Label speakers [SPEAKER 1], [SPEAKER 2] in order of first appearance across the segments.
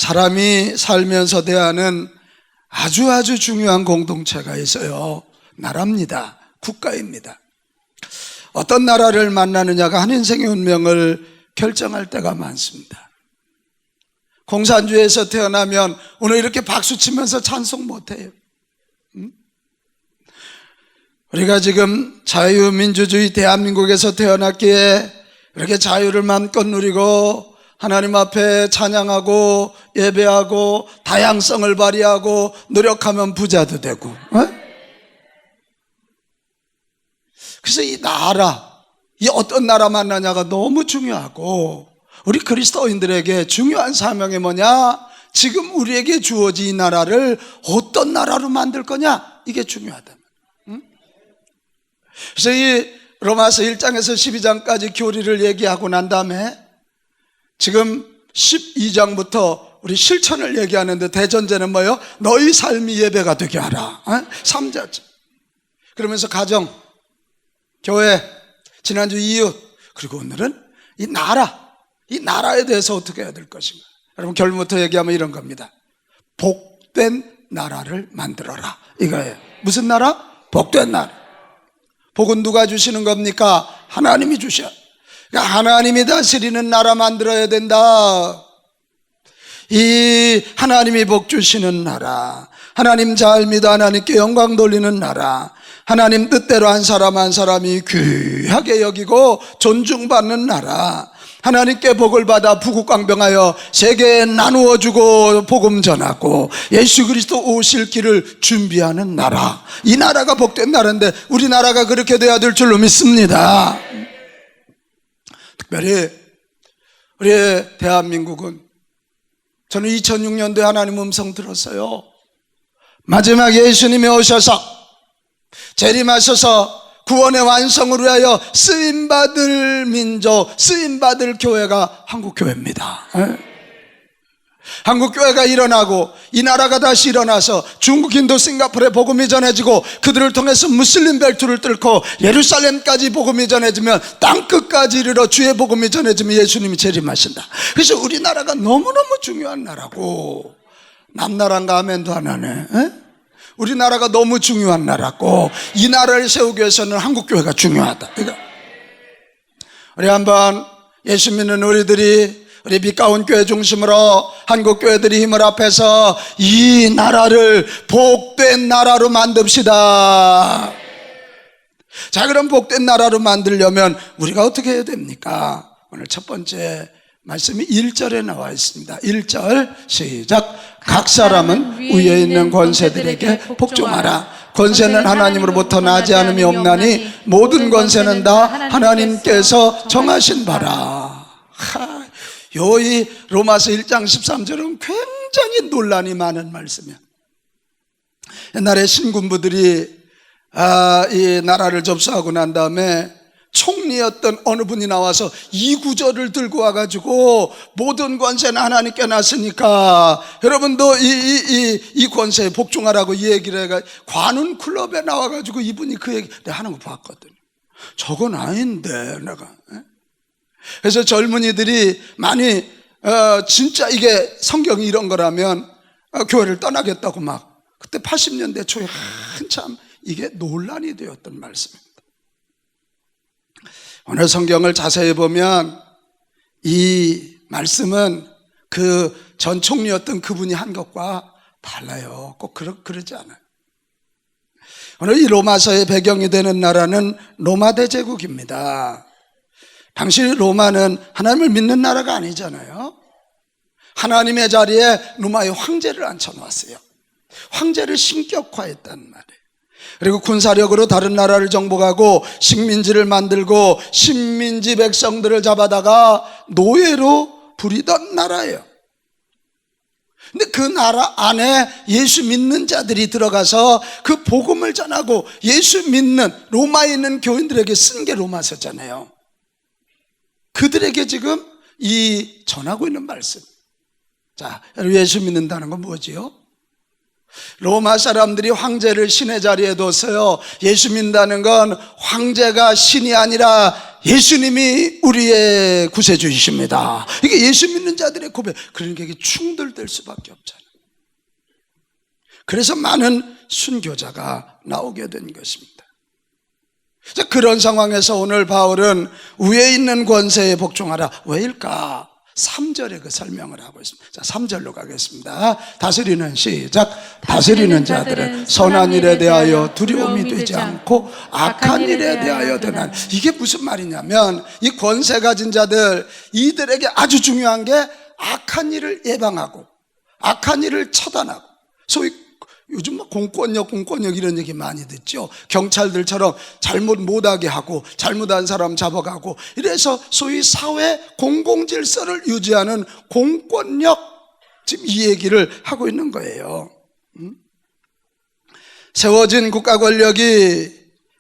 [SPEAKER 1] 사람이 살면서 대하는 아주 중요한 공동체가 있어요. 나라입니다. 국가입니다. 어떤 나라를 만나느냐가 한 인생의 운명을 결정할 때가 많습니다. 공산주의에서 태어나면 오늘 이렇게 박수치면서 찬송 못해요. 우리가 지금 자유민주주의 대한민국에서 태어났기에 이렇게 자유를 마음껏 누리고 하나님 앞에 찬양하고 예배하고 다양성을 발휘하고 노력하면 부자도 되고, 그래서 이 나라, 이 어떤 나라 만나냐가 너무 중요하고, 우리 그리스도인들에게 중요한 사명이 뭐냐? 지금 우리에게 주어진 이 나라를 어떤 나라로 만들 거냐? 이게 중요하다. 그래서 이 로마서 1장에서 12장까지 교리를 얘기하고 난 다음에 지금 12장부터 우리 실천을 얘기하는데, 대전제는 뭐예요? 너희 삶이 예배가 되게 하라. 3자절. 그러면서 가정, 교회, 지난주 이웃, 그리고 오늘은 이 나라에 대해서 어떻게 해야 될 것인가. 여러분, 결론부터 얘기하면 이런 겁니다. 복된 나라를 만들어라, 이거예요. 무슨 나라? 복된 나라. 복은 누가 주시는 겁니까? 하나님이 주셔. 그러니까 하나님이 다스리는 나라 만들어야 된다. 이 하나님이 복 주시는 나라, 하나님 잘 믿어 하나님께 영광 돌리는 나라, 하나님 뜻대로 한 사람 한 사람이 귀하게 여기고 존중받는 나라, 하나님께 복을 받아 부국강병하여 세계에 나누어주고 복음 전하고 예수 그리스도 오실 길을 준비하는 나라, 이 나라가 복된 나라인데 우리나라가 그렇게 돼야 될 줄로 믿습니다. 특별히 우리 대한민국은, 저는 2006년도에 하나님 음성 들었어요. 마지막에 예수님이 오셔서 재림하셔서 구원의 완성을 위하여 쓰임받을 민족, 쓰임받을 교회가 한국교회입니다. 한국교회가 일어나고 이 나라가 다시 일어나서 중국, 인도, 싱가포르에 복음이 전해지고 그들을 통해서 무슬림 벨트를 뚫고 예루살렘까지 복음이 전해지면 땅끝까지 이르러 주의 복음이 전해지면 예수님이 재림하신다. 그래서 우리나라가 너무너무 중요한 나라고, 남나라인가 아멘도 안 하네. 우리나라가 너무 중요한 나라고, 이 나라를 세우기 위해서는 한국교회가 중요하다. 우리 한번 예수 믿는 우리들이 우리 빛가운 교회 중심으로 한국교회들이 힘을 합해서 이 나라를 복된 나라로 만듭시다. 자, 그럼 복된 나라로 만들려면 우리가 어떻게 해야 됩니까? 오늘 첫 번째 말씀이 1절에 나와 있습니다. 1절 시작. 각 사람은 위에 있는 권세들에게 복종하라. 권세는 하나님으로부터 나지 않음이 없나니 모든 권세는 다 하나님께서 정하신 바라. 이 로마서 1장 13절은 굉장히 논란이 많은 말씀이야. 옛날에 신군부들이 이 나라를 접수하고 난 다음에 총리였던 어느 분이 나와서 이 구절을 들고 와가지고 모든 권세는 하나님께 났으니까 여러분도 이 권세에 복종하라고 이 얘기를 해가 관훈 클럽에 나와가지고 이분이 그 얘기 내가 하는 거 봤거든요. 저건 아닌데 내가. 그래서 젊은이들이 많이 진짜 이게 성경이 이런 거라면 교회를 떠나겠다고 막, 그때 80년대 초에 한참 이게 논란이 되었던 말씀입니다. 오늘 성경을 자세히 보면 이 말씀은 그 전 총리였던 그분이 한 것과 달라요. 꼭 그러지 않아요. 오늘 이 로마서의 배경이 되는 나라는 로마 대제국입니다. 당시 로마는 하나님을 믿는 나라가 아니잖아요. 하나님의 자리에 로마의 황제를 앉혀놓았어요. 황제를 신격화했단 말이에요. 그리고 군사력으로 다른 나라를 정복하고 식민지를 만들고 식민지 백성들을 잡아다가 노예로 부리던 나라예요. 근데 그 나라 안에 예수 믿는 자들이 들어가서 그 복음을 전하고 예수 믿는 로마에 있는 교인들에게 쓴 게 로마서잖아요. 그들에게 지금 이 전하고 있는 말씀. 자, 예수 믿는다는 건 뭐지요? 로마 사람들이 황제를 신의 자리에 뒀어요. 예수 믿는다는 건 황제가 신이 아니라 예수님이 우리의 구세주이십니다. 이게 예수 믿는 자들의 고백. 그러니까 이게 충돌될 수밖에 없잖아요. 그래서 많은 순교자가 나오게 된 것입니다. 그런 상황에서 오늘 바울은 위에 있는 권세에 복종하라. 왜일까? 3절에 그 설명을 하고 있습니다. 자, 3절로 가겠습니다. 다스리는 시작. 다스리는 자들은 선한 일에 대하여 두려움이 되지 않고 악한 일에 대하여 되난. 이게 무슨 말이냐면 이 권세 가진 자들, 이들에게 아주 중요한 게 악한 일을 예방하고 악한 일을 처단하고, 소위 요즘 공권력 이런 얘기 많이 듣죠. 경찰들처럼 잘못 못하게 하고 잘못한 사람 잡아가고, 이래서 소위 사회 공공질서를 유지하는 공권력, 지금 이 얘기를 하고 있는 거예요. 세워진 국가 권력이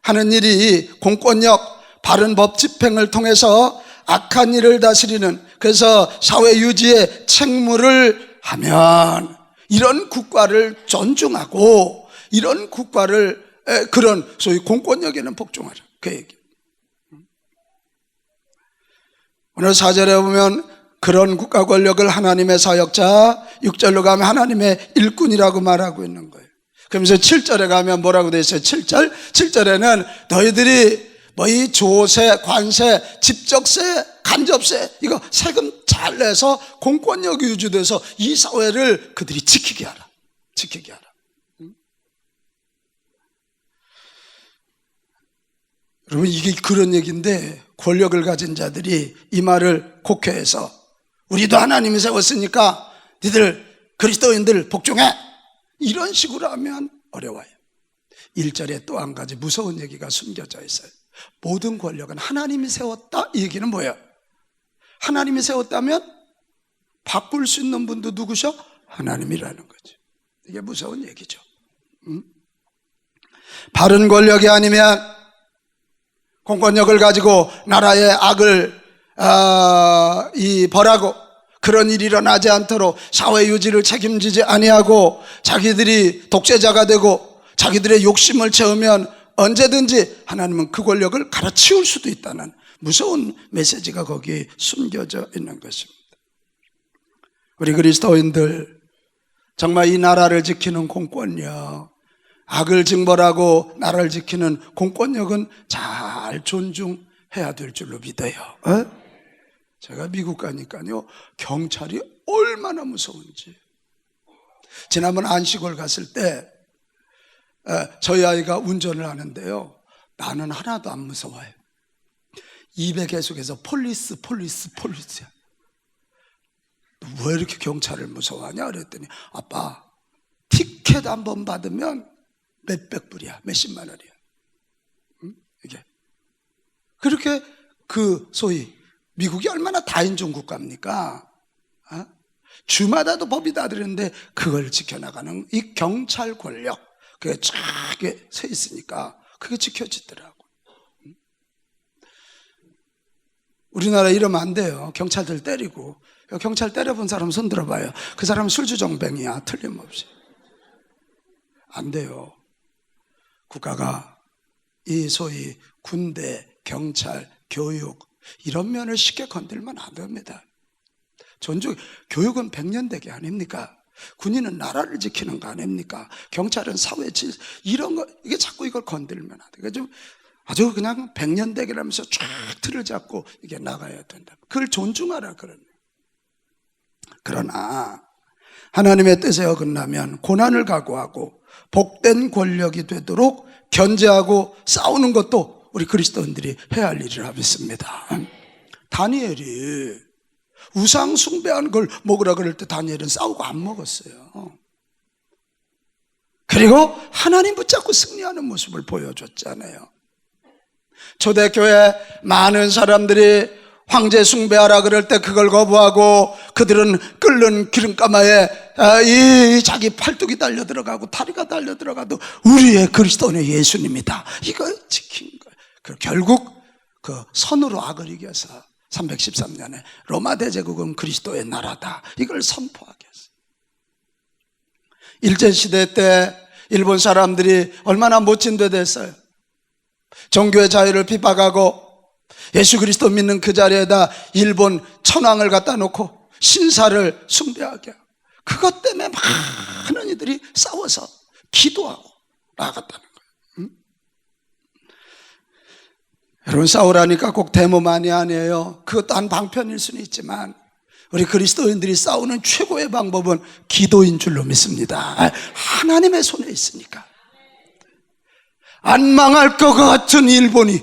[SPEAKER 1] 하는 일이 공권력, 바른 법 집행을 통해서 악한 일을 다스리는, 그래서 사회 유지에 책무를 하면 이런 국가를 존중하고 이런 국가를 그런 소위 공권력에는 복종하라, 그 얘기. 오늘 4절에 보면 그런 국가 권력을 하나님의 사역자, 6절로 가면 하나님의 일꾼이라고 말하고 있는 거예요. 그러면서 7절에 가면 뭐라고 되어 있어요? 7절에는 너희들이 뭐 이 조세, 관세, 직접세, 간접세, 이거 세금 잘 내서 공권력이 유지돼서 이 사회를 그들이 지키게 하라. 여러분, 이게 그런 얘기인데 권력을 가진 자들이 이 말을 곡해해서 우리도 하나님이 세웠으니까 니들 그리스도인들 복종해, 이런 식으로 하면 어려워요. 1절에 또 한 가지 무서운 얘기가 숨겨져 있어요. 모든 권력은 하나님이 세웠다, 이 얘기는 뭐예요? 하나님이 세웠다면 바꿀 수 있는 분도 누구셔? 하나님이라는 거죠. 이게 무서운 얘기죠. 바른 권력이 아니면 공권력을 가지고 나라의 악을 벌하고 그런 일이 일어나지 않도록 사회 유지를 책임지지 아니하고 자기들이 독재자가 되고 자기들의 욕심을 채우면 언제든지 하나님은 그 권력을 갈아치울 수도 있다는 무서운 메시지가 거기에 숨겨져 있는 것입니다. 우리 그리스도인들 정말 이 나라를 지키는 공권력, 악을 징벌하고 나라를 지키는 공권력은 잘 존중해야 될 줄로 믿어요. 제가 미국 가니까요, 경찰이 얼마나 무서운지. 지난번 안식월 갔을 때 저희 아이가 운전을 하는데요, 나는 하나도 안 무서워요. 입에 계속해서 폴리스야. 왜 이렇게 경찰을 무서워하냐 그랬더니, 아빠 티켓 한 번 받으면 몇백 불이야, 몇십만 원이야. 이게 그렇게 그 소위 미국이 얼마나 다인종 국가입니까? 주마다도 법이 다 다른데 그걸 지켜나가는 이 경찰 권력, 그게 쫙 서 있으니까 그게 지켜지더라고. 우리나라 이러면 안 돼요. 경찰들 때리고. 경찰 때려본 사람 손 들어봐요. 그 사람은 술주정뱅이야, 틀림없이. 안 돼요. 국가가 이 소위 군대, 경찰, 교육 이런 면을 쉽게 건들면 안 됩니다. 교육은 백년대계 아닙니까? 군인은 나라를 지키는 거 아닙니까? 경찰은 사회 질서, 이런 거, 이게 자꾸 이걸 건들면 안 돼. 그러니까 좀 아주 그냥 백년대계라면서 쫙 틀을 잡고 이게 나가야 된다. 그걸 존중하라, 그러나 하나님의 뜻에 어긋나면 고난을 각오하고 복된 권력이 되도록 견제하고 싸우는 것도 우리 그리스도인들이 해야 할 일이라 믿습니다. 다니엘이 우상 숭배하는 걸 먹으라 그럴 때 다니엘은 싸우고 안 먹었어요. 그리고 하나님 붙잡고 승리하는 모습을 보여줬잖아요. 초대교회 많은 사람들이 황제 숭배하라 그럴 때 그걸 거부하고 그들은 끓는 기름가마에 자기 팔뚝이 달려 들어가고 다리가 달려 들어가도 우리의 그리스도는 예수님이다, 이걸 지킨 거예요. 결국 그 선으로 악을 이겨서 313년에 로마 대제국은 그리스도의 나라다, 이걸 선포하게 했어요. 일제시대 때 일본 사람들이 얼마나 못진 데 됐어요. 종교의 자유를 핍박하고 예수 그리스도 믿는 그 자리에다 일본 천황을 갖다 놓고 신사를 숭배하게 하고, 그것 때문에 많은 이들이 싸워서 기도하고 나아갔다는 거예요. 여러분, 싸우라니까 꼭 데모만이 아니에요. 그것도 한 방편일 수는 있지만 우리 그리스도인들이 싸우는 최고의 방법은 기도인 줄로 믿습니다. 하나님의 손에 있으니까. 안 망할 것 같은 일본이,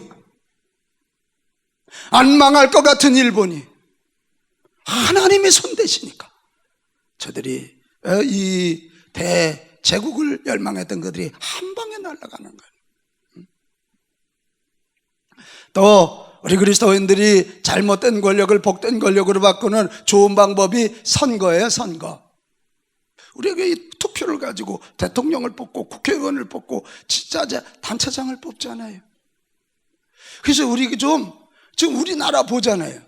[SPEAKER 1] 안 망할 것 같은 일본이 하나님의 손 되시니까 저들이 이 대제국을 열망했던 그들이 한 방에 날아가는 거예요. 또 우리 그리스도인들이 잘못된 권력을 복된 권력으로 바꾸는 좋은 방법이 선거예요. 선거. 우리에게 이 투표를 가지고 대통령을 뽑고 국회의원을 뽑고 지자체 단체장을 뽑잖아요. 그래서 우리 지금 우리나라 보잖아요.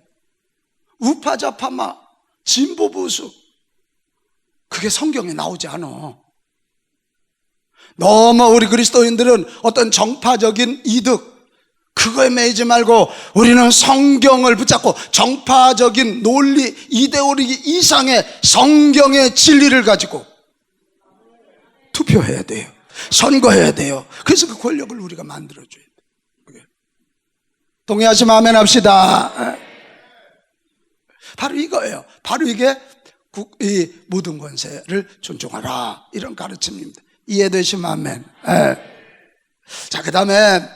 [SPEAKER 1] 우파 좌파마 진보 보수, 그게 성경에 나오지 않아. 너무 우리 그리스도인들은 어떤 정파적인 이득, 그거에 매이지 말고 우리는 성경을 붙잡고 정파적인 논리, 이데올로기 이상의 성경의 진리를 가지고 투표해야 돼요. 선거해야 돼요. 그래서 그 권력을 우리가 만들어줘야 돼요. 동의하시면 아멘 합시다. 바로 이거예요. 바로 이게 이 모든 권세를 존중하라, 이런 가르침입니다. 이해되시면 아멘. 자, 그 다음에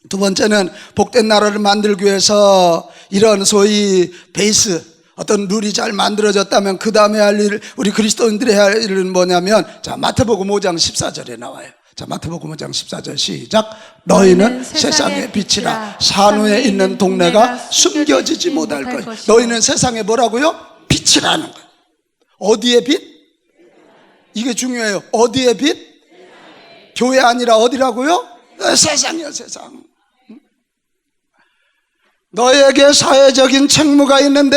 [SPEAKER 1] 두 번째는 복된 나라를 만들기 위해서 이런 소위 베이스, 어떤 룰이 잘 만들어졌다면 그 다음에 할 일, 우리 그리스도인들이 할 일은 뭐냐면, 자, 마태복음 5장 14절에 나와요. 자, 마태복음 5장 14절 시작. 너희는 세상의 빛이라. 산후에 있는 동네가 숨겨지지 못할 것이다. 너희는 세상에 뭐라고요? 빛이라는 거예요. 어디의 빛? 이게 중요해요. 어디의 빛? 교회 아니라 어디라고요? 세상이요, 세상. 너에게 사회적인 책무가 있는데,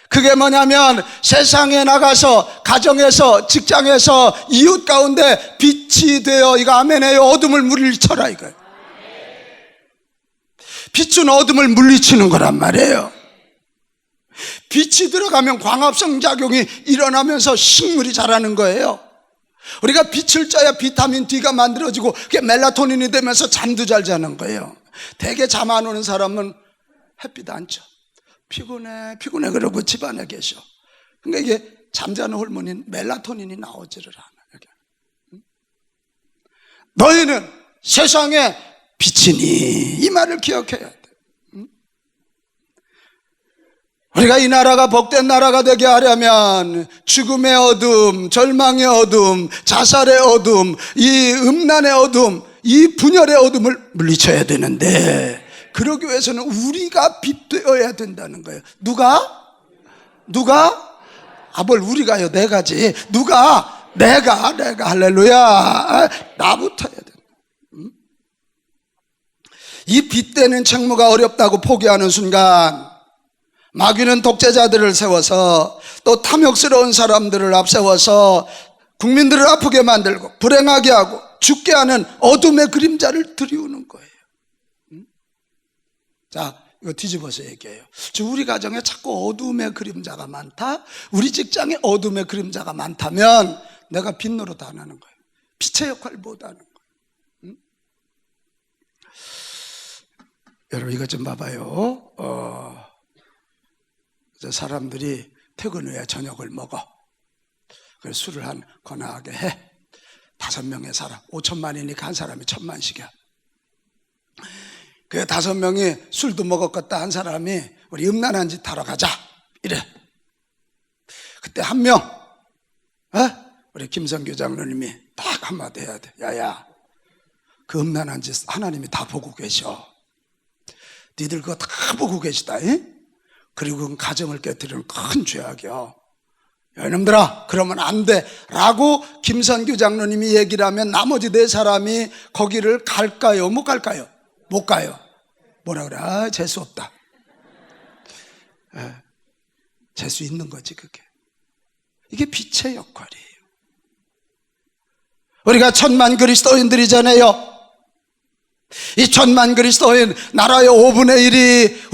[SPEAKER 1] 그게 뭐냐면 세상에 나가서, 가정에서, 직장에서, 이웃 가운데 빛이 되어, 이거 아멘해요. 어둠을 물리쳐라, 이거예요. 빛은 어둠을 물리치는 거란 말이에요. 빛이 들어가면 광합성 작용이 일어나면서 식물이 자라는 거예요. 우리가 빛을 쬐야 비타민 D가 만들어지고 그게 멜라토닌이 되면서 잠도 잘 자는 거예요. 대개 잠 안 오는 사람은 햇빛 안 쳐. 피곤해 그러고 집안에 계셔. 그러니까 이게 잠자는 호르몬인 멜라토닌이 나오지를 않아. 너희는 세상의 빛이니, 이 말을 기억해야 돼. 우리가 이 나라가 복된 나라가 되게 하려면 죽음의 어둠, 절망의 어둠, 자살의 어둠, 이 음란의 어둠, 이 분열의 어둠을 물리쳐야 되는데, 그러기 위해서는 우리가 빛 되어야 된다는 거예요. 누가? 뭘 우리가요? 내가지. 누가? 내가 할렐루야. 나부터 해야 된다. 이 빛 되는 책무가 어렵다고 포기하는 순간 마귀는 독재자들을 세워서, 또 탐욕스러운 사람들을 앞세워서 국민들을 아프게 만들고 불행하게 하고 죽게 하는 어둠의 그림자를 들이우는 거예요. 자, 이거 뒤집어서 얘기해요. 우리 가정에 자꾸 어둠의 그림자가 많다, 우리 직장에 어둠의 그림자가 많다면 내가 빛 노릇 안 하는 거예요. 빛의 역할을 못 하는 거예요. 여러분, 이것 좀 봐봐요. 사람들이 퇴근 후에 저녁을 먹어. 그래서 술을 한 거나하게 해. 5명의 사람, 5천만이니까 한 사람이 1,000만씩이야. 그 5명이 술도 먹었겠다 한 사람이 우리 음란한 짓 하러 가자, 이래. 그때 한 명, 우리 김성규 장로님이 딱 한마디 해야 돼. 야야, 그 음란한 짓 하나님이 다 보고 계셔. 니들 그거 다 보고 계시다. 그리고 그건 가정을 깨뜨리는 큰 죄악이야. 야, 이놈들아, 그러면 안 돼 라고 김선규 장로님이 얘기를 하면 나머지 4사람이 거기를 갈까요? 못 갈까요? 못 가요. 뭐라 그래? 재수 없다. 재수 있는 거지, 그게. 이게 빛의 역할이에요. 우리가 1000만 그리스도인들이잖아요. 이 1000만 그리스도인 나라의 5분의 1이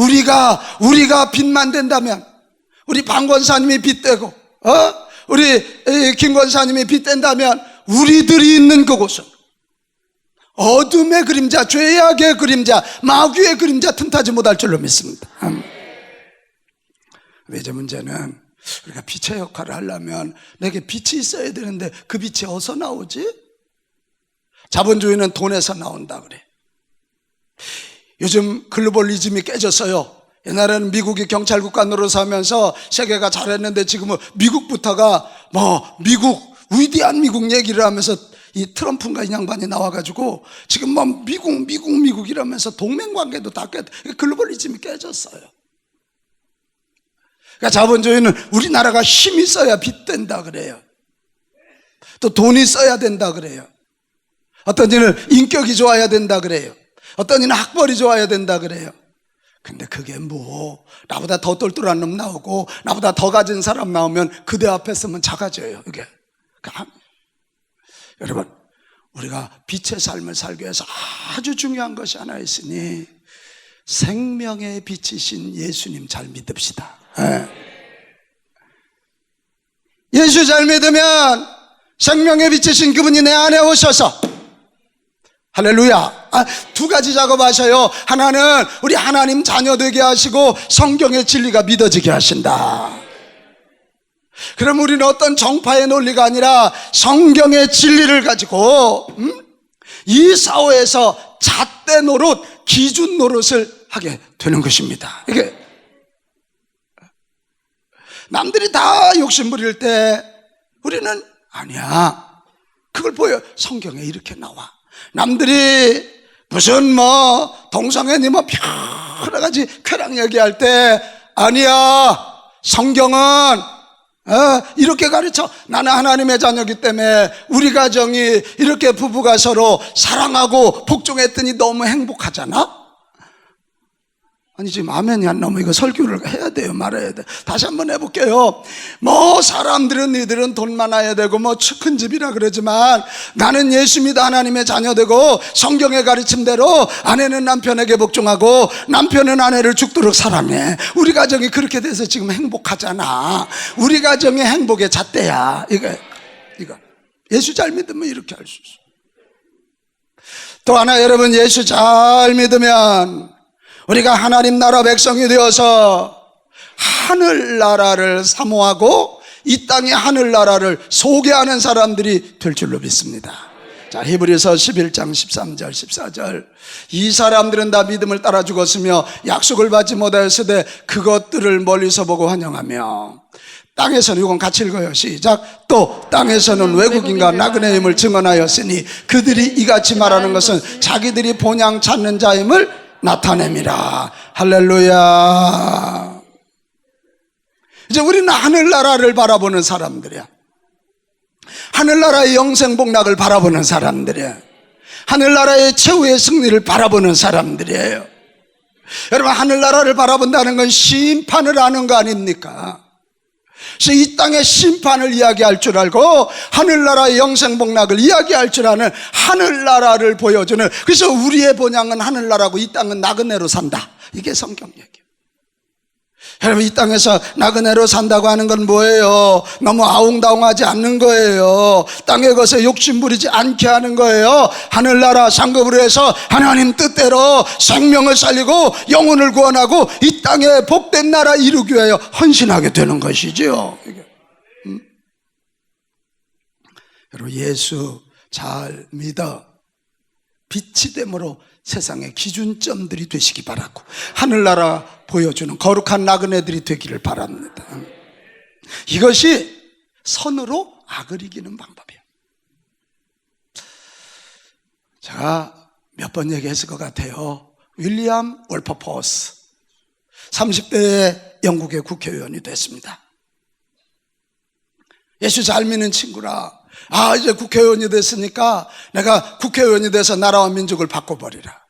[SPEAKER 1] 우리가 빚만 된다면, 우리 방 권사님이 빚대고 우리 김 권사님이 빚댄다면 우리들이 있는 그곳은 어둠의 그림자, 죄악의 그림자, 마귀의 그림자 틈타지 못할 줄로 믿습니다. 이제 문제는 우리가 빛의 역할을 하려면 내게 빛이 있어야 되는데 그 빛이 어디서 나오지? 자본주의는 돈에서 나온다 그래. 요즘 글로벌리즘이 깨졌어요. 옛날에는 미국이 경찰국가 노릇하면서 세계가 잘했는데 지금은 미국부터가 위대한 미국 얘기를 하면서 이 트럼프인가 이 양반이 나와가지고 지금 미국이라면서 동맹관계도 다 글로벌리즘이 깨졌어요. 그러니까 자본주의는 우리나라가 힘이 있어야 빚된다 그래요. 또 돈이 써야 된다 그래요. 어떤 이는 인격이 좋아야 된다 그래요. 어떤 이는 학벌이 좋아야 된다 그래요. 근데 그게 나보다 더 똘똘한 놈 나오고 나보다 더 가진 사람 나오면 그대 앞에 서면 작아져요. 이게 여러분, 우리가 빛의 삶을 살기 위해서 아주 중요한 것이 하나 있으니 생명의 빛이신 예수님 잘 믿읍시다. 예수 잘 믿으면 생명의 빛이신 그분이 내 안에 오셔서, 할렐루야. 두 가지 작업하셔요. 하나는 우리 하나님 자녀 되게 하시고 성경의 진리가 믿어지게 하신다. 그럼 우리는 어떤 정파의 논리가 아니라 성경의 진리를 가지고 이 사회에서 잣대 노릇, 기준 노릇을 하게 되는 것입니다. 이게 남들이 다 욕심 부릴 때 우리는 아니야. 그걸 보여. 성경에 이렇게 나와. 남들이 무슨 동성애니 여러 가지 쾌락 얘기할 때 아니야. 성경은 이렇게 가르쳐. 나는 하나님의 자녀이기 때문에 우리 가정이 이렇게 부부가 서로 사랑하고 복종했더니 너무 행복하잖아. 아니 지금 아멘이 안 나오면 이거 설교를 해야 돼요, 말아야 돼. 다시 한번 해볼게요. 사람들은 니들은 돈 많아야 되고 큰 집이라 그러지만 나는 예수 믿어 하나님의 자녀 되고 성경의 가르침대로 아내는 남편에게 복종하고 남편은 아내를 죽도록 사랑해. 우리 가정이 그렇게 돼서 지금 행복하잖아. 우리 가정의 행복의 잣대야. 이거 예수 잘 믿으면 이렇게 할 수 있어. 또 하나, 여러분, 예수 잘 믿으면 우리가 하나님 나라 백성이 되어서 하늘나라를 사모하고 이 땅의 하늘나라를 소개하는 사람들이 될 줄로 믿습니다. 자, 히브리서 11장 13절 14절. 이 사람들은 다 믿음을 따라 죽었으며 약속을 받지 못하였으되 그것들을 멀리서 보고 환영하며, 땅에서는, 이건 같이 읽어요. 시작. 또 땅에서는 외국인과 나그네임을 증언하였으니 그들이 이같이 말하는 것은 자기들이 본향 찾는 자임을 나타냅니다. 할렐루야. 이제 우리는 하늘나라를 바라보는 사람들이야. 하늘나라의 영생복락을 바라보는 사람들이야. 하늘나라의 최후의 승리를 바라보는 사람들이에요. 여러분, 하늘나라를 바라본다는 건 심판을 아는 거 아닙니까? 그래서 이 땅의 심판을 이야기할 줄 알고 하늘나라의 영생복락을 이야기할 줄 아는 하늘나라를 보여주는, 그래서 우리의 본향은 하늘나라고 이 땅은 나그네로 산다. 이게 성경 얘기예요. 여러분, 이 땅에서 나그네로 산다고 하는 건 뭐예요? 너무 아웅다웅하지 않는 거예요. 땅의 것에 욕심 부리지 않게 하는 거예요. 하늘나라 상급으로 해서 하나님 뜻대로 생명을 살리고 영혼을 구원하고 이 땅에 복된 나라 이루기 위하여 헌신하게 되는 것이지요. 여러분, 예수 잘 믿어 빛이 됨으로 세상의 기준점들이 되시기 바라고 하늘나라 보여주는 거룩한 나그네들이 되기를 바랍니다. 이것이 선으로 악을 이기는 방법이에요. 제가 몇 번 얘기했을 것 같아요. 윌리엄 월퍼포스 30대에 영국의 국회의원이 됐습니다. 예수 잘 믿는 친구라, 이제 국회의원이 됐으니까 내가 국회의원이 돼서 나라와 민족을 바꿔버리라.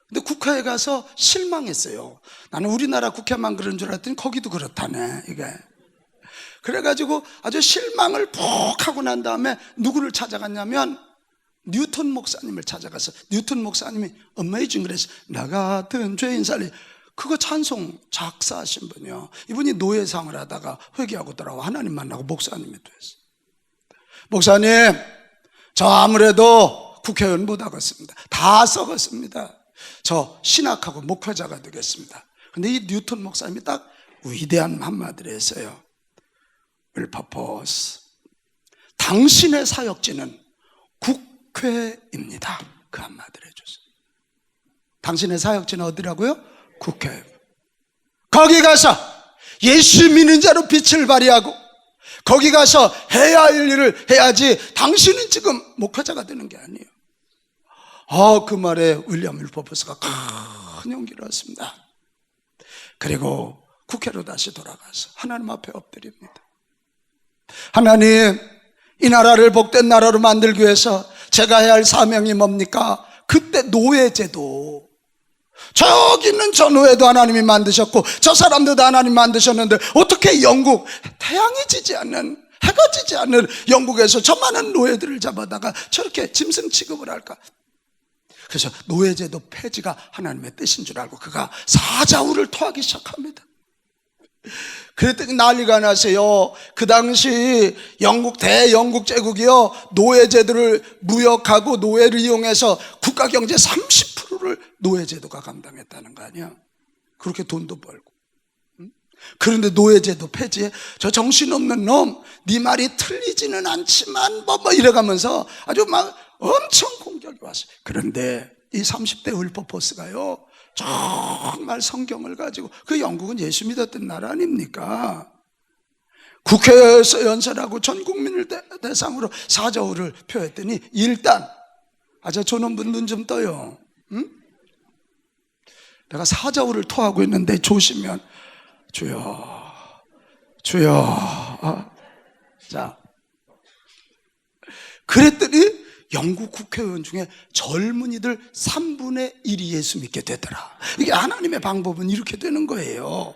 [SPEAKER 1] 근데 국회에 가서 실망했어요. 나는 우리나라 국회만 그런 줄 알았더니 거기도 그렇다네, 이게. 그래가지고 아주 실망을 푹 하고 난 다음에 누구를 찾아갔냐면 뉴턴 목사님을 찾아가서 뉴턴 목사님이 어메이징 그래서 나 같은 죄인 살리 그거 찬송 작사하신 분이요. 이분이 노예상을 하다가 회개하고 돌아와 하나님 만나고 목사님이 됐어요. 목사님, 저 아무래도 국회의원 못 하겠습니다. 다 썩었습니다. 저 신학하고 목회자가 되겠습니다. 근데 이 뉴턴 목사님이 딱 위대한 한마디를 했어요. 윌퍼포스, 당신의 사역지는 국회입니다. 그 한마디를 해줬어요. 당신의 사역지는 어디라고요? 국회. 거기 가서 예수 믿는 자로 빛을 발휘하고 거기 가서 해야 할 일을 해야지 당신은 지금 목회자가 되는 게 아니에요. 그 말에 윌리엄 윌퍼포스가 큰 용기를 얻습니다. 그리고 국회로 다시 돌아가서 하나님 앞에 엎드립니다. 하나님, 이 나라를 복된 나라로 만들기 위해서 제가 해야 할 사명이 뭡니까? 그때 노예제도, 저기 있는 저 노예도 하나님이 만드셨고 저 사람들도 하나님 만드셨는데 어떻게 영국, 태양이 지지 않는, 해가 지지 않는 영국에서 저 많은 노예들을 잡아다가 저렇게 짐승 취급을 할까? 그래서 노예제도 폐지가 하나님의 뜻인 줄 알고 그가 사자후를 토하기 시작합니다. 그랬더니 난리가 나서요. 그 당시 대영국 제국이요, 노예제도를 무역하고 노예를 이용해서 국가 경제 30%를 노예제도가 감당했다는 거 아니야. 그렇게 돈도 벌고. 그런데 노예제도 폐지에 저 정신없는 놈, 네 말이 틀리지는 않지만 뭐 이래가면서 아주 막 엄청 공격이 왔어요. 그런데 이 30대 윌퍼포스가요, 정말 성경을 가지고, 그 영국은 예수 믿었던 나라 아닙니까? 국회에서 연설하고 전 국민을 대상으로 사자후를 표했더니 일단 저놈분 눈 좀 떠요. 응? 내가 사자후를 토하고 있는데 조시면 주여 자, 그랬더니 영국 국회의원 중에 젊은이들 3분의 1이 예수 믿게 되더라. 이게 하나님의 방법은 이렇게 되는 거예요.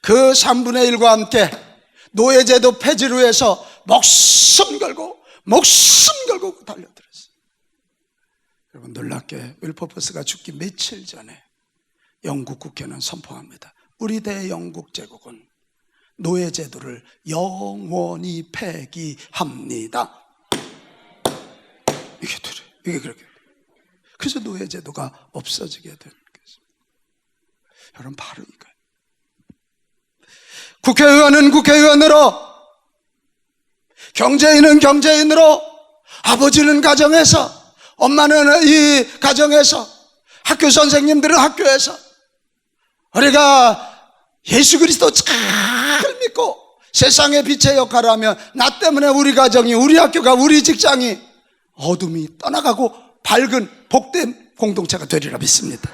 [SPEAKER 1] 그 3분의 1과 함께 노예제도 폐지를 위해서 목숨 걸고 달려들었어요. 여러분, 놀랍게 윌퍼포스가 죽기 며칠 전에 영국 국회는 선포합니다. 우리 대영국 제국은 노예제도를 영원히 폐기합니다. 이게 그렇게. 그래서 노예제도가 없어지게 되는 것입니다. 여러분, 바로 이거예요. 국회의원은 국회의원으로, 경제인은 경제인으로, 아버지는 가정에서, 엄마는 이 가정에서, 학교 선생님들은 학교에서, 우리가 예수 그리스도 잘 믿고 세상의 빛의 역할을 하면 나 때문에 우리 가정이, 우리 학교가, 우리 직장이 어둠이 떠나가고 밝은 복된 공동체가 되리라 믿습니다.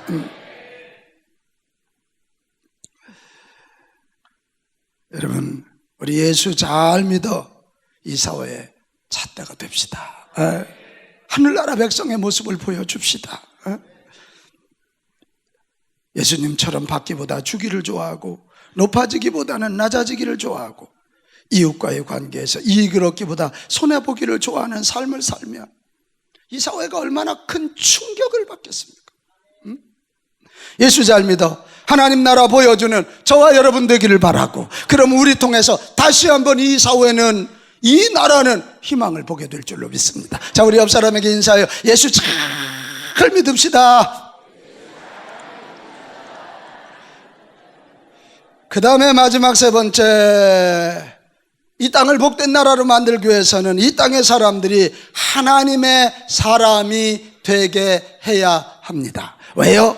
[SPEAKER 1] 여러분, 우리 예수 잘 믿어 이 사회에 잣대가 됩시다. 하늘나라 백성의 모습을 보여줍시다. 예수님처럼 받기보다 주기를 좋아하고 높아지기보다는 낮아지기를 좋아하고 이웃과의 관계에서 이익을 얻기보다 손해보기를 좋아하는 삶을 살면 이 사회가 얼마나 큰 충격을 받겠습니까? 예수 잘 믿어 하나님 나라 보여주는 저와 여러분 되기를 바라고, 그럼 우리 통해서 다시 한번 이 사회는, 이 나라는 희망을 보게 될 줄로 믿습니다. 자, 우리 옆 사람에게 인사해요. 예수 잘 믿읍시다. 그 다음에 마지막 세 번째, 이 땅을 복된 나라로 만들기 위해서는 이 땅의 사람들이 하나님의 사람이 되게 해야 합니다. 왜요?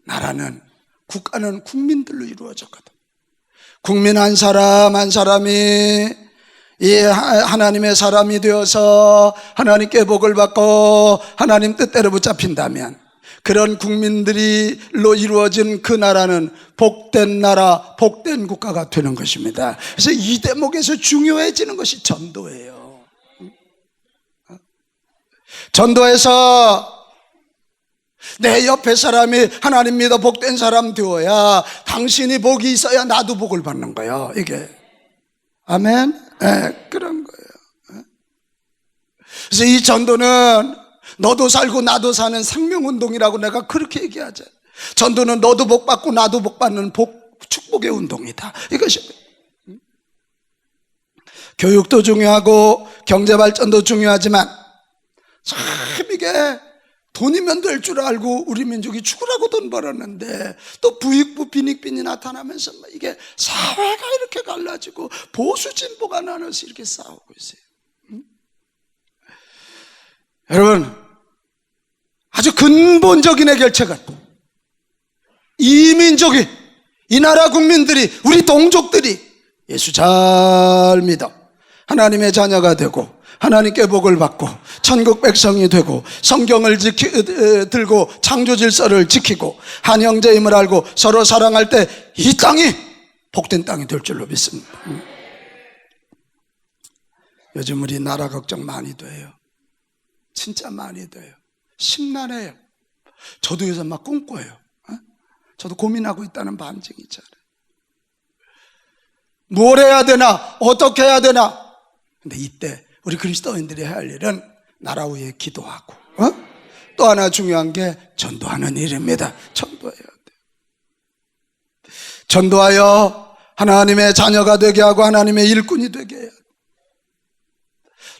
[SPEAKER 1] 나라는, 국가는 국민들로 이루어졌거든. 국민 한 사람 한 사람이 이 하나님의 사람이 되어서 하나님께 복을 받고 하나님 뜻대로 붙잡힌다면 그런 국민들로 이루어진 그 나라는 복된 나라, 복된 국가가 되는 것입니다. 그래서 이 대목에서 중요해지는 것이 전도예요. 전도에서 내 옆에 사람이 하나님 믿어 복된 사람 되어야, 당신이 복이 있어야 나도 복을 받는 거예요. 이게 아멘? 그런 거예요. 그래서 이 전도는 너도 살고 나도 사는 생명운동이라고 내가 그렇게 얘기하죠. 전도는 너도 복받고 나도 복받는 축복의 운동이다, 이것입니다. 교육도 중요하고 경제발전도 중요하지만 참 이게 돈이면 될 줄 알고 우리 민족이 죽으라고 돈 벌었는데 또 부익부 빈익빈이 나타나면서 이게 사회가 이렇게 갈라지고 보수 진보가 나눠서 이렇게 싸우고 있어요. 여러분, 아주 근본적인 해결책은 이 민족이, 이 나라 국민들이, 우리 동족들이 예수 잘 믿어 하나님의 자녀가 되고 하나님께 복을 받고 천국 백성이 되고 성경을 들고 창조 질서를 지키고 한 형제임을 알고 서로 사랑할 때 이 땅이 복된 땅이 될 줄로 믿습니다. 요즘 우리 나라 걱정 많이 돼요. 진짜 많이 돼요. 심란해요. 저도 요새 막 꿈꿔요. 저도 고민하고 있다는 반증이 있잖아요. 뭘 해야 되나? 어떻게 해야 되나? 근데 이때 우리 그리스도인들이 해야 할 일은 나라 위에 기도하고, 또 하나 중요한 게 전도하는 일입니다. 전도해야 돼요. 전도하여 하나님의 자녀가 되게 하고 하나님의 일꾼이 되게 해요.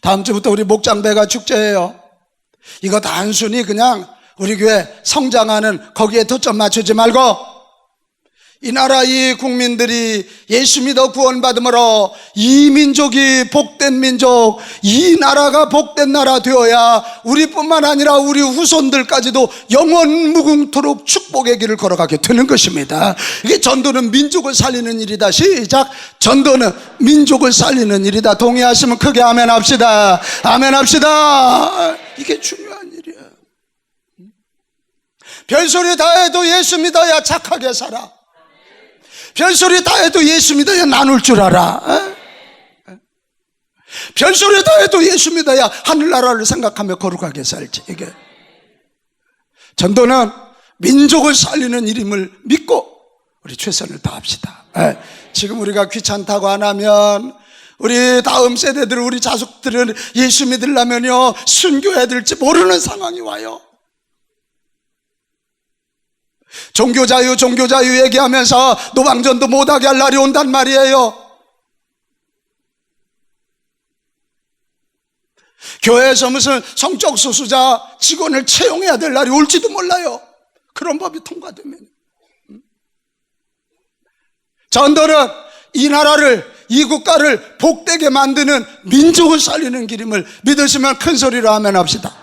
[SPEAKER 1] 다음 주부터 우리 목장배가 축제예요. 이거 단순히 그냥 우리 교회 성장하는 거기에 초점 맞추지 말고 이 나라 이 국민들이 예수 믿어 구원받음으로 이 민족이 복된 민족, 이 나라가 복된 나라 되어야 우리뿐만 아니라 우리 후손들까지도 영원 무궁토록 축복의 길을 걸어가게 되는 것입니다. 이게 전도는 민족을 살리는 일이다. 시작. 전도는 민족을 살리는 일이다. 동의하시면 크게 아멘 합시다. 아멘 합시다. 이게 중요한 일이야. 별소리 다 해도 예수 믿어야 착하게 살아. 별소리 다 해도 예수 믿어야 나눌 줄 알아. 별소리 다 해도 예수 믿어야 하늘나라를 생각하며 거룩하게 살지. 이게 전도는 민족을 살리는 일임을 믿고 우리 최선을 다합시다. 지금 우리가 귀찮다고 안 하면 우리 다음 세대들, 우리 자식들은 예수 믿으려면요 순교해야 될지 모르는 상황이 와요. 종교자유 얘기하면서 노방전도 못하게 할 날이 온단 말이에요. 교회에서 무슨 성적 수수자 직원을 채용해야 될 날이 올지도 몰라요. 그런 법이 통과되면. 전도는 이 나라를, 이 국가를 복되게 만드는 민족을 살리는 길임을 믿으시면 큰 소리로 아멘 합시다.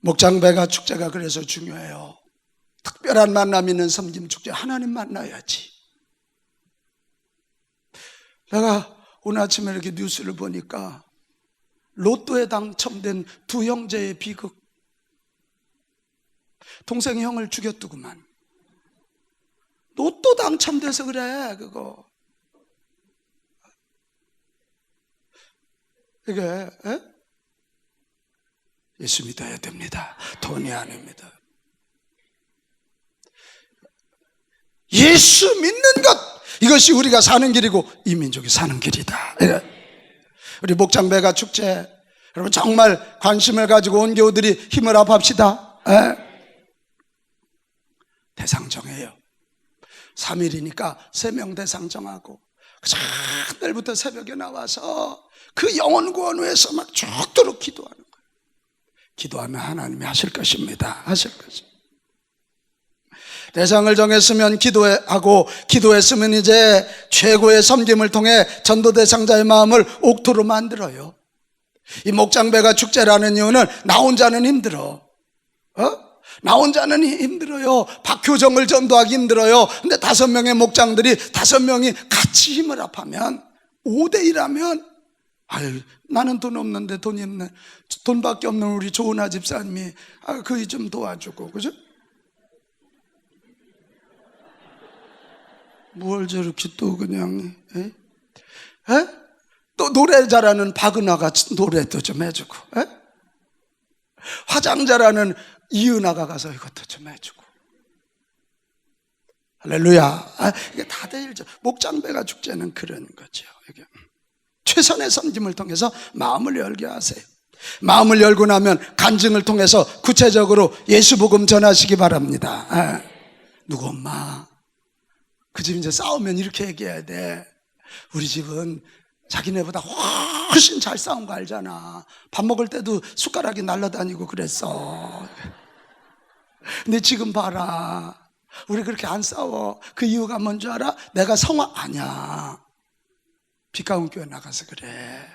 [SPEAKER 1] 목장배가 축제가 그래서 중요해요. 특별한 만남 있는 섬김 축제, 하나님 만나야지. 내가 오늘 아침에 이렇게 뉴스를 보니까 로또에 당첨된 두 형제의 비극. 동생이 형을 죽였더구만. 로또 당첨돼서 그래, 그거. 이게, 예수 믿어야 됩니다. 돈이 아닙니다. 예수 믿는 것, 이것이 우리가 사는 길이고 이 민족이 사는 길이다. 우리 목장배가 축제, 여러분 정말 관심을 가지고 온 교우들이 힘을 합합시다. 대상 정해요. 3일이니까 3명 대상 정하고 내일부터 새벽에 나와서 그 영혼 구원 위해서 막 죽도록 기도하는 거예요. 기도하면 하나님이 하실 것입니다. 하실 것입니다. 대상을 정했으면 기도하고, 기도했으면 이제 최고의 섬김을 통해 전도 대상자의 마음을 옥토로 만들어요. 이 목장배가 축제라는 이유는 나 혼자는 힘들어. 나 혼자는 힘들어요. 박효정을 전도하기 힘들어요. 근데 5명의 목장들이 5명이 같이 힘을 합하면 5대1하면, 아유, 나는 돈 없는데 돈이 없네. 돈밖에 없는 우리 조은아 집사님이 그이 좀 도와주고, 그죠? 뭘 저렇게 또 그냥, 또 노래 잘하는 박은하가 노래도 좀 해주고, 화장 잘하는 이은하가 가서 이것도 좀 해주고. 할렐루야. 이게 다들 목장배가 축제는 그런 거죠. 이게 최선의 섬김을 통해서 마음을 열게 하세요. 마음을 열고 나면 간증을 통해서 구체적으로 예수 복음 전하시기 바랍니다. 누구 엄마 그 집 이제 싸우면 이렇게 얘기해야 돼. 우리 집은 자기네보다 훨씬 잘 싸운 거 알잖아. 밥 먹을 때도 숟가락이 날아다니고 그랬어. 근데 지금 봐라, 우리 그렇게 안 싸워. 그 이유가 뭔지 알아? 내가 성화 아니야. 빛가운 교회 나가서 그래.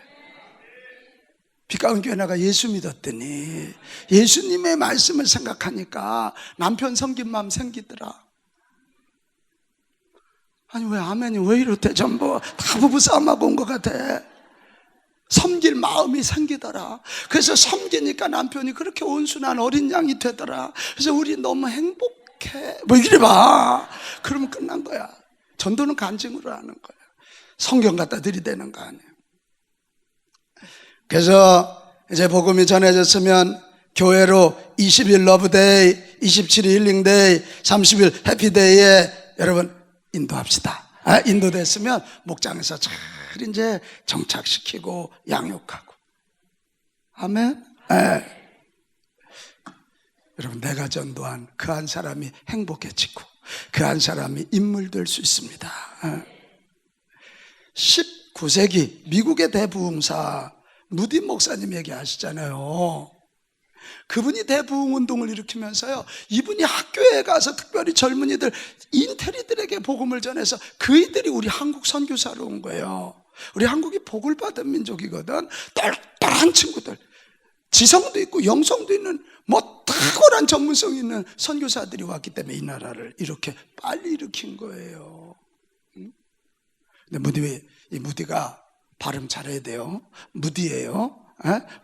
[SPEAKER 1] 빛가운 교회 나가 예수 믿었더니 예수님의 말씀을 생각하니까 남편 섬긴 마음 생기더라. 아니 왜 아멘이 왜 이렇대? 전부 다 부부싸움하고 온 것 같아. 섬길 마음이 생기더라. 그래서 섬기니까 남편이 그렇게 온순한 어린 양이 되더라. 그래서 우리 너무 행복해. 뭐 이래 봐. 그러면 끝난 거야. 전도는 간증으로 하는 거야. 성경 갖다 들이대는 거 아니에요. 그래서 이제 복음이 전해졌으면 교회로 20일 러브데이, 27일 힐링데이, 30일 해피데이에 여러분 인도합시다. 인도됐으면 목장에서 잘 이제 정착시키고 양육하고. 아멘. 여러분 내가 전도한 그 한 사람이 행복해지고 그 한 사람이 인물 될 수 있습니다. 19세기 미국의 대부흥사 무디 목사님 얘기하시잖아요. 그분이 대부흥 운동을 일으키면서요, 이분이 학교에 가서 특별히 젊은이들, 인테리들에게 복음을 전해서 그이들이 우리 한국 선교사로 온 거예요. 우리 한국이 복을 받은 민족이거든. 똘똘한 친구들, 지성도 있고 영성도 있는 뭐 탁월한 전문성 있는 선교사들이 왔기 때문에 이 나라를 이렇게 빨리 일으킨 거예요. 근데 이 무디가 발음 잘해야 돼요. 무디예요.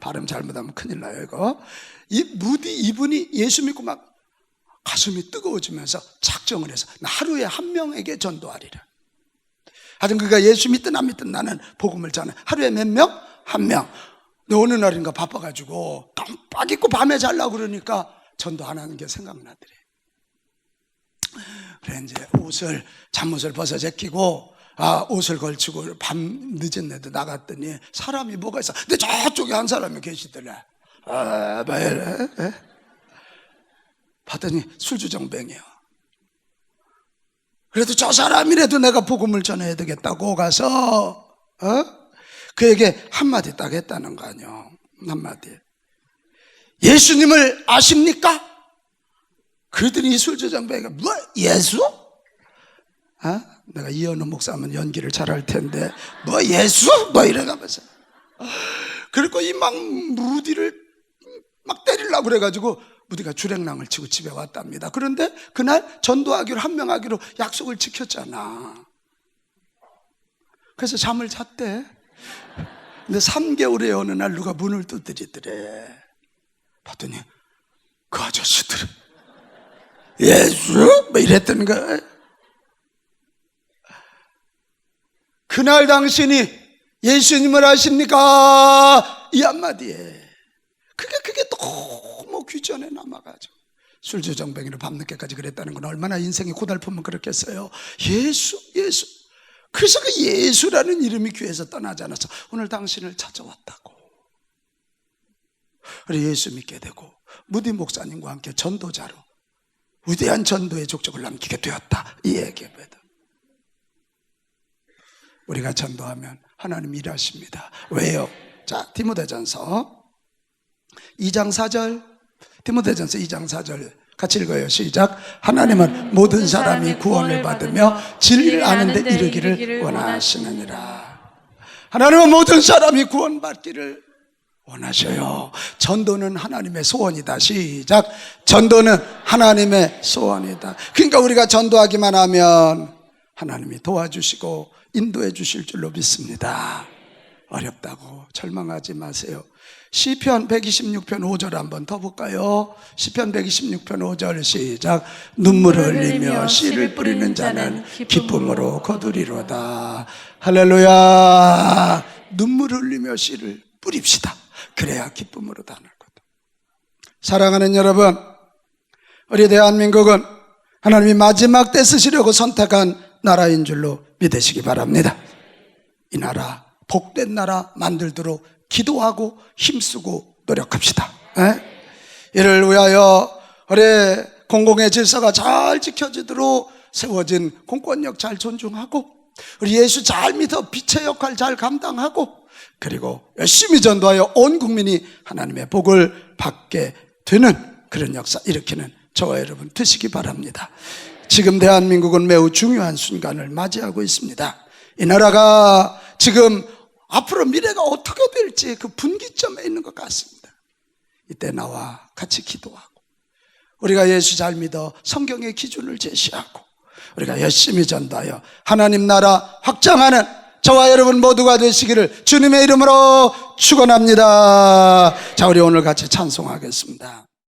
[SPEAKER 1] 발음 잘못하면 큰일 나요. 이거 이 무디 이분이 예수 믿고 막 가슴이 뜨거워지면서 작정을 해서 나 하루에 한 명에게 전도하리라. 하여튼 그가 예수 믿든 안 믿든 나는 복음을 전해. 하루에 몇 명? 한 명. 근데 어느 날인가 바빠가지고 깜빡 잊고 밤에 자려고 그러니까 전도 안 하는 게 생각나더래. 그래 이제 잠옷을 벗어 제끼고 옷을 걸치고 밤 늦은 데도 나갔더니 사람이 뭐가 있어. 근데 저쪽에 한 사람이 계시더래. 뭐 이래? 봤더니 술주정뱅이요. 그래도 저 사람이라도 내가 복음을 전해야 되겠다고 가서 그에게 한마디 딱 했다는 거 아니요. 한마디. 예수님을 아십니까? 그러더니 술주정뱅이가 뭐 예수? 내가 이현우 목사면 연기를 잘할 텐데 뭐 예수? 뭐 이래가면서 그리고 이 막 무디를 막 때리려고 그래가지고 무디가 주랭랑을 치고 집에 왔답니다. 그런데 그날 전도하기로 한 명 하기로 약속을 지켰잖아. 그래서 잠을 잤대. 근데 3개월에 어느 날 누가 문을 두드리더래. 봤더니 그 아저씨들은 예수? 뭐 이랬던 거야. 그날 당신이 예수님을 아십니까? 이 한마디에 그게 너무 귀전에 남아가지고 술주정뱅이로 밤늦게까지 그랬다는 건 얼마나 인생이 고달프면 그렇겠어요. 예수. 그래서 그 예수라는 이름이 귀에서 떠나지 않아서 오늘 당신을 찾아왔다고. 그래 예수 믿게 되고 무디 목사님과 함께 전도자로 위대한 전도의 족적을 남기게 되었다. 이 얘기입니다. 우리가 전도하면 하나님 일하십니다. 왜요? 자, 디모데전서 2장 4절, 디모데전서 2장 4절 같이 읽어요. 시작. 하나님은 모든 사람이 구원을 받으며 진리를 아는 데 이르기를 원하시느니라. 하나님은 모든 사람이 구원받기를 원하셔요. 전도는 하나님의 소원이다. 시작. 전도는 하나님의 소원이다. 그러니까 우리가 전도하기만 하면 하나님이 도와주시고 인도해 주실 줄로 믿습니다. 어렵다고 절망하지 마세요. 시편 126편 5절 한번 더 볼까요? 시편 126편 5절 시작. 눈물을 흘리며 씨를 뿌리는 자는 기쁨으로 거두리로다. 할렐루야. 눈물을 흘리며 씨를 뿌립시다. 그래야 기쁨으로 다는 거다. 사랑하는 여러분, 우리 대한민국은 하나님이 마지막 때 쓰시려고 선택한 나라인 줄로 믿으시기 바랍니다. 이 나라, 복된 나라 만들도록 기도하고 힘쓰고 노력합시다. 이를 위하여 우리 공공의 질서가 잘 지켜지도록 세워진 공권력 잘 존중하고, 우리 예수 잘 믿어 빛의 역할 잘 감당하고, 그리고 열심히 전도하여 온 국민이 하나님의 복을 받게 되는 그런 역사 일으키는 저와 여러분 되시기 바랍니다. 지금 대한민국은 매우 중요한 순간을 맞이하고 있습니다. 이 나라가 지금 앞으로 미래가 어떻게 될지 그 분기점에 있는 것 같습니다. 이때 나와 같이 기도하고, 우리가 예수 잘 믿어 성경의 기준을 제시하고, 우리가 열심히 전도하여 하나님 나라 확장하는 저와 여러분 모두가 되시기를 주님의 이름으로 축원합니다. 자, 우리 오늘 같이 찬송하겠습니다.